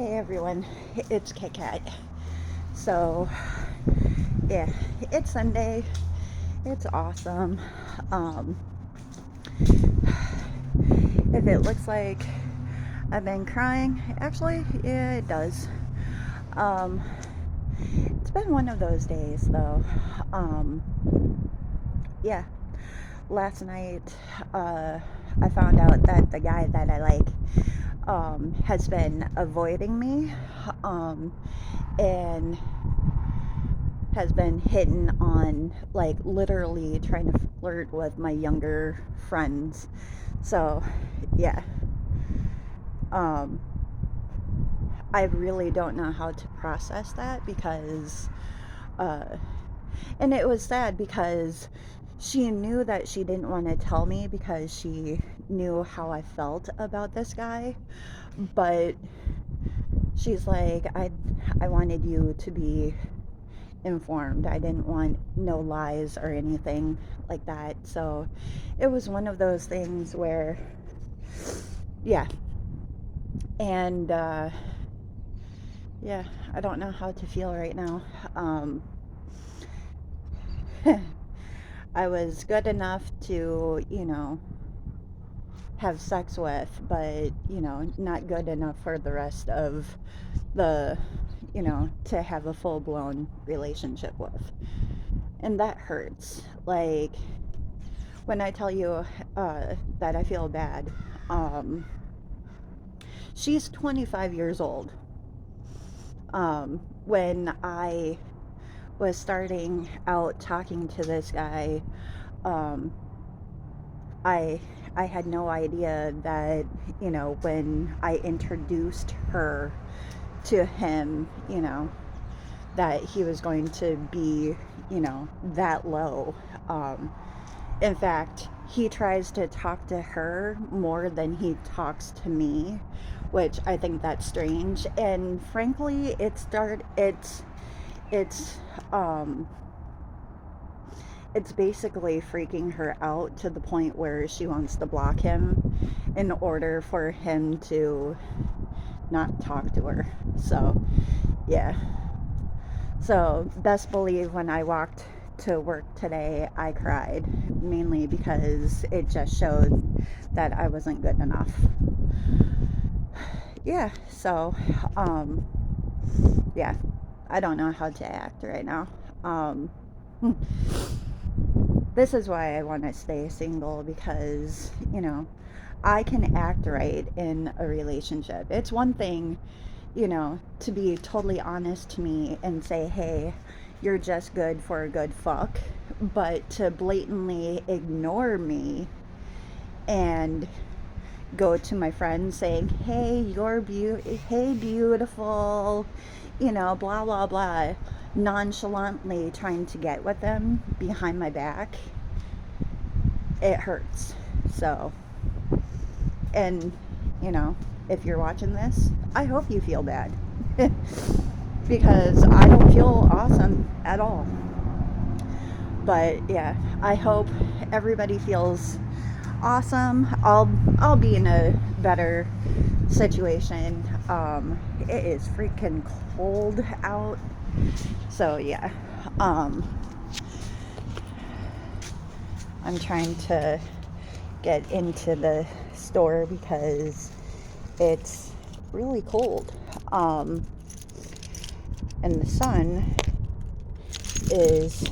Hey everyone, it's Kit Kat. So, yeah, it's Sunday. It's awesome. Um, if it looks like I've been crying, actually, yeah, it does. Um, it's been one of those days though. Um, yeah, last night, uh, I found out that the guy that I like, has been avoiding me, um, and has been hitting on, like, literally trying to flirt with my younger friends. So, yeah. Um, I really don't know how to process that because, uh, and it was sad because she knew that she didn't want to tell me because she knew how I felt about this guy, but she's like, I wanted you to be informed. I didn't want no lies or anything like that. So it was one of those things where, yeah. And, yeah, I don't know how to feel right now. Um, I was good enough to, have sex with, but, not good enough for the rest of the, to have a full blown relationship with. And that hurts. Like, when I tell you that I feel bad, um, she's 25 years old. When I was starting out talking to this guy, um, I I had no idea that when I introduced her to him, that he was going to be that low. Um, In fact, he tries to talk to her more than he talks to me, which I think that's strange. And frankly, it's um it's basically freaking her out to the point where she wants to block him in order for him to not talk to her. So, yeah. So, best believe when I walked to work today, I cried, mainly because it just showed that I wasn't good enough. Yeah, so, um, yeah, I don't know how to act right now. Um, this is why I want to stay single because, I can act right in a relationship. It's one thing, to be totally honest to me and say, hey, you're just good for a good fuck, but to blatantly ignore me and go to my friends saying, hey, hey, beautiful, blah, blah, blah, nonchalantly trying to get with them behind my back, it hurts. So, and, you know, if you're watching this, I hope you feel bad. Because I don't feel awesome at all. But yeah, I hope everybody feels awesome. I'll be in a better situation. It is freaking cold out. So yeah. Um, I'm trying to get into the store because it's really cold. And the sun is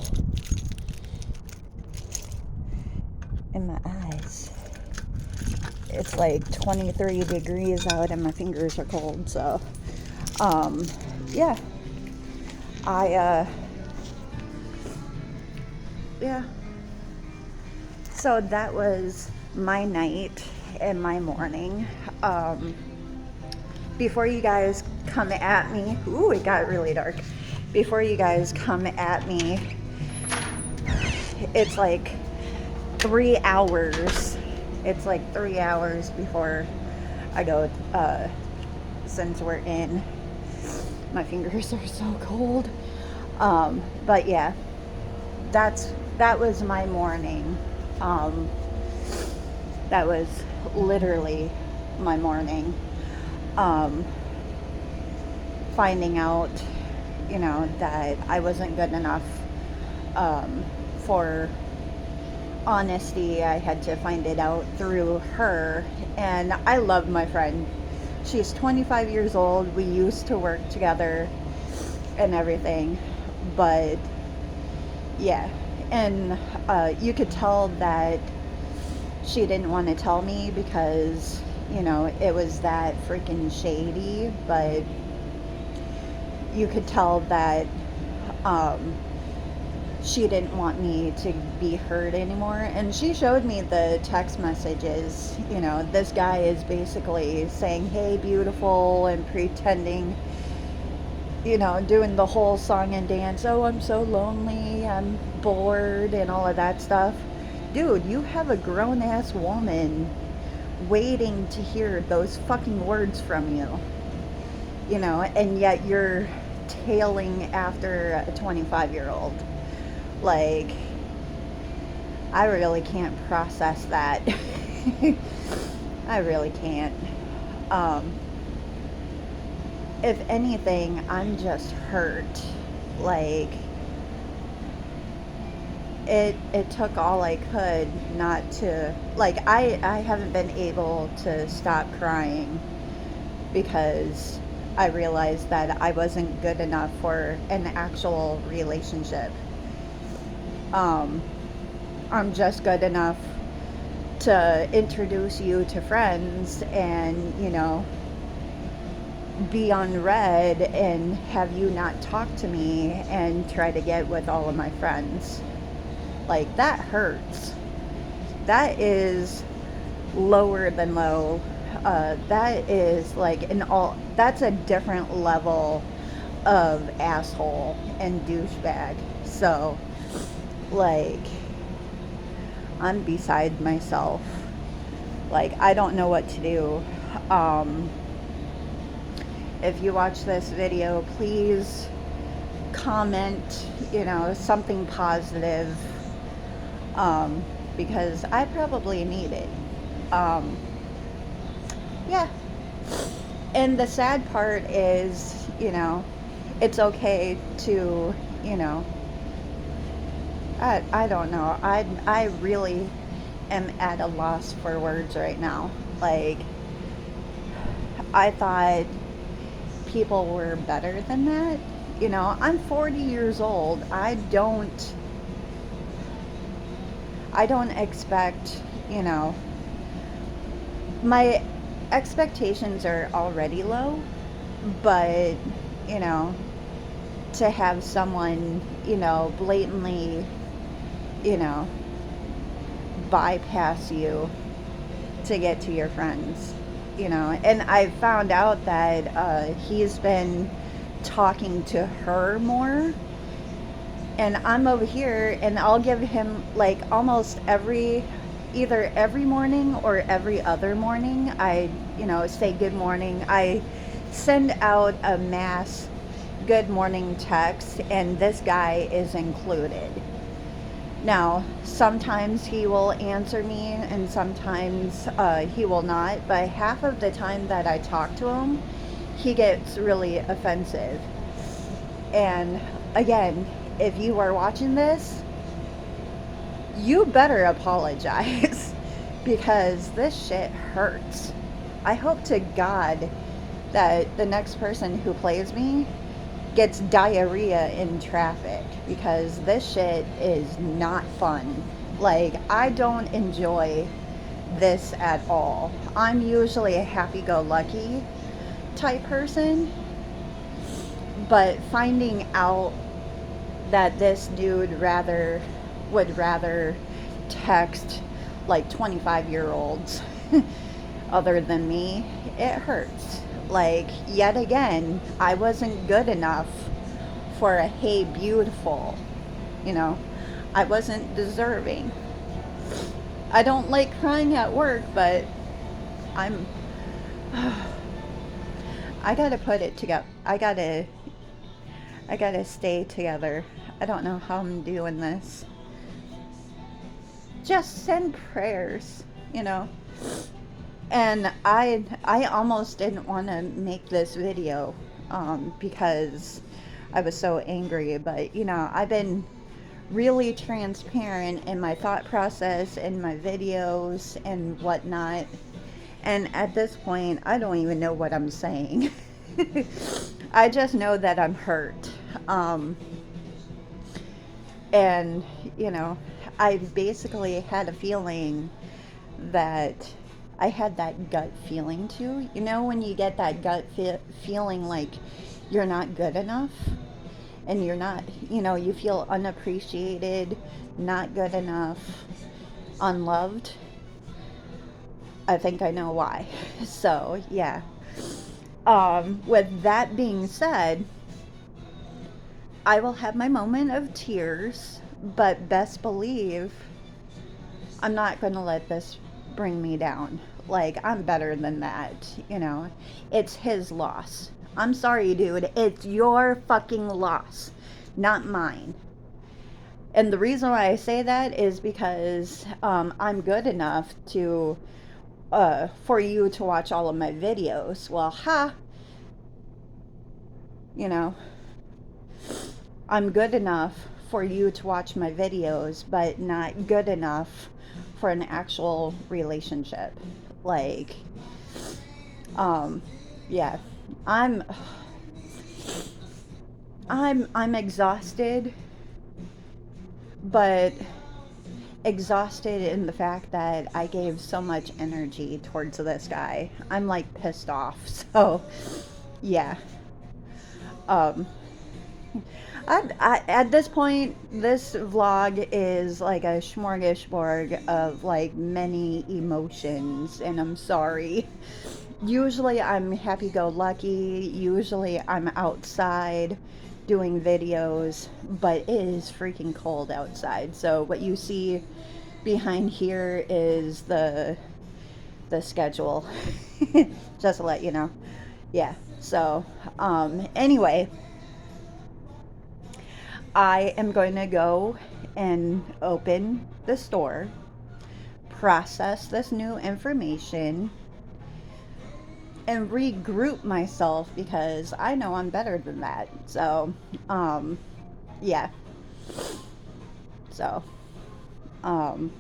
in my eyes. It's like 23 degrees out and my fingers are cold. So, um, yeah. I, yeah. So that was my night and my morning. Um, Before you guys come at me, ooh, it got really dark. Before you guys come at me, it's like 3 hours. It's like 3 hours before I go, since we're in. My fingers are so cold. But yeah, that was my morning. Um, that was literally my morning. Um, finding out, that I wasn't good enough for honesty. I had to find it out through her. And I love my friend. She's 25 years old. We used to work together and everything. But yeah. And you could tell that she didn't want to tell me because, it was that freaking shady. But you could tell that she didn't want me to be hurt anymore. And she showed me the text messages. This guy is basically saying, "Hey, beautiful," and pretending, doing the whole song and dance. "Oh, I'm so lonely, I'm bored," and all of that stuff. Dude, you have a grown ass woman waiting to hear those fucking words from you. And yet you're tailing after a 25-year-old. Like, I really can't process that. I really can't. If anything, I'm just hurt. Like, it took all I could not to, like, I haven't been able to stop crying because I realized that I wasn't good enough for an actual relationship. I'm just good enough to introduce you to friends and, be on red and have you not talk to me and try to get with all of my friends. Like, that hurts. That is lower than low. That is like that's a different level of asshole and douchebag. So, like, I'm beside myself. Like, I don't know what to do. If you watch this video, please comment, something positive, because I probably need it. Yeah. And the sad part is, it's okay to, I don't know. I really am at a loss for words right now. Like, I thought people were better than that. I'm 40 years old. I don't expect, my expectations are already low, but, to have someone, blatantly, bypass you to get to your friends, and I found out that he's been talking to her more, and I'm over here and I'll give him like almost either every morning or every other morning, I say good morning. I send out a mass good morning text, and this guy is included. Now, sometimes he will answer me and sometimes he will not, but half of the time that I talk to him, he gets really offensive. And again, if you are watching this, you better apologize because this shit hurts. I hope to God that the next person who plays me gets diarrhea in traffic because this shit is not fun. Like, I don't enjoy this at all. I'm usually a happy-go-lucky type person, but finding out that this dude would rather text like 25-year-olds other than me, it hurts. Like, yet again, I wasn't good enough for a "hey beautiful," I wasn't deserving. I don't like crying at work, but I gotta put it together. I gotta stay together. I don't know how I'm doing this. Just send prayers, And I almost didn't want to make this video because I was so angry. But, I've been really transparent in my thought process, in my videos, and whatnot. And at this point, I don't even know what I'm saying. I just know that I'm hurt. And, you know, I basically had a feeling that I had that gut feeling too. When you get that gut feeling like you're not good enough and you're not, you feel unappreciated, not good enough, unloved. I think I know why. So, yeah. With that being said, I will have my moment of tears, but best believe I'm not going to let this bring me down. Like, I'm better than that. It's his loss. I'm sorry, dude. It's your fucking loss, not mine. And the reason why I say that is because I'm good enough to for you to watch all of my videos. Well, you know, I'm good enough for you to watch my videos, but not good enough for an actual relationship. Like, yeah, I'm I'm exhausted, but exhausted in the fact that I gave so much energy towards this guy. I'm like pissed off. So, yeah. Um, at this point, this vlog is like a smorgasbord of like many emotions, and I'm sorry. Usually I'm happy-go-lucky. Usually I'm outside doing videos, but it is freaking cold outside. So what you see behind here is the schedule. Just to let you know. Yeah. So, anyway, I am going to go and open the store, process this new information, and regroup myself because I know I'm better than that. So, yeah. So, um,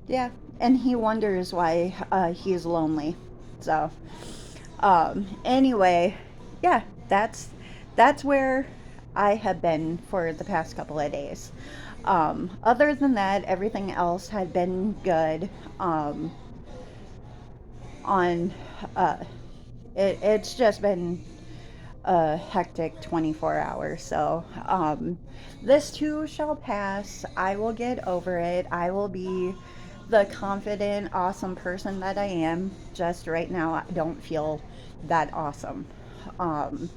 yeah. And he wonders why he's lonely. So, anyway, yeah, that's where I have been for the past couple of days. Other than that, everything else had been good. On it's just been a hectic 24 hours. So, this too shall pass. I will get over it. I will be the confident, awesome person that I am. Just right now, I don't feel that awesome. Um,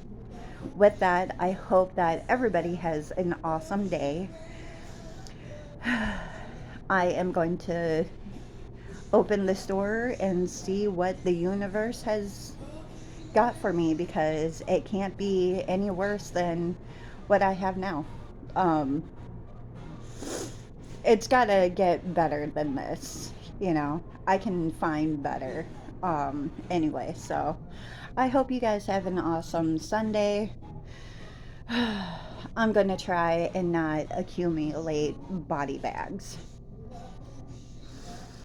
with that, I hope that everybody has an awesome day. I am going to open the store and see what the universe has got for me because it can't be any worse than what I have now. Um, it's gotta get better than this. I can find better. Anyway, so I hope you guys have an awesome Sunday. I'm gonna try and not accumulate body bags.